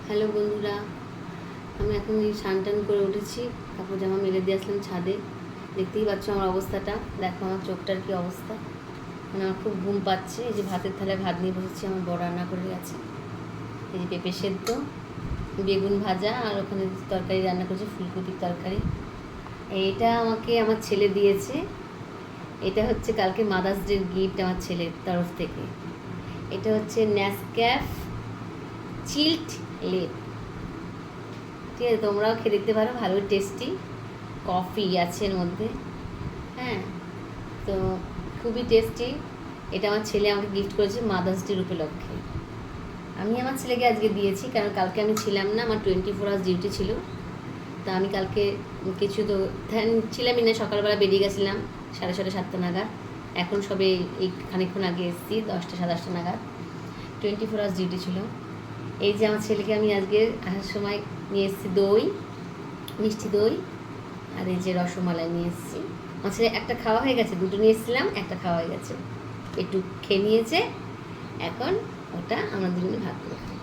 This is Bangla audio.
হ্যালো বন্ধুরা, আমি এখন এই স্নান টান করে উঠেছি, কাপড় জামা মেলে দিয়ে আসলাম ছাদে। দেখতেই পাচ্ছ আমার অবস্থাটা, দেখো আমার চোখটার কি অবস্থা। মানে আমার খুব ঘুম পাচ্ছে। এই যে ভাতের থালায় ভাত নিয়ে বসেছি, আমার বড় রান্না করে গেছে। এই যে পেঁপে সেদ্ধ, বেগুন ভাজা, আর ওখানে তরকারি রান্না করেছে, ফুলকপির তরকারি। এইটা আমাকে আমার ছেলে দিয়েছে। এটা হচ্ছে কালকে মাদার্স ডের গিফট আমার ছেলের তরফ থেকে। এটা হচ্ছে নেসক্যাফ চিল্ড লেপ। ঠিক আছে, তোমরাও খেয়ে দেখতে পারো, ভালো টেস্টি কফি আছে এর মধ্যে। হ্যাঁ, তো খুবই টেস্টি। এটা আমার ছেলে আমাকে গিফট করেছে মাদার্স ডের উপলক্ষে। আমি আমার ছেলেকে আজকে দিয়েছি, কারণ কালকে আমি ছিলাম না, আমার 24 আওয়ার্স ডিউটি ছিল। তা আমি কালকে কিছু তো ছিলামই না, সকালবেলা বেরিয়ে গেছিলাম 6:30 7টা নাগাদ। এখন সবে এই খানিকক্ষণ আগে এসেছি 10টা 10:30 নাগাদ। 24 আওয়ার্স ডিউটি ছিল। এই যে আমার ছেলেকে আমি আজকে আসার সময় নিয়ে এসেছি দই, মিষ্টি দই, আর এই যে রসমালাই নিয়ে এসেছি। আমার ছেলে একটা খাওয়া হয়ে গেছে, দুটো নিয়ে এসেছিলাম, একটা খাওয়া হয়ে গেছে, একটু খেয়ে নিয়েছে। এখন ওটা আমরা দুজনে ভাগ করে খাবো।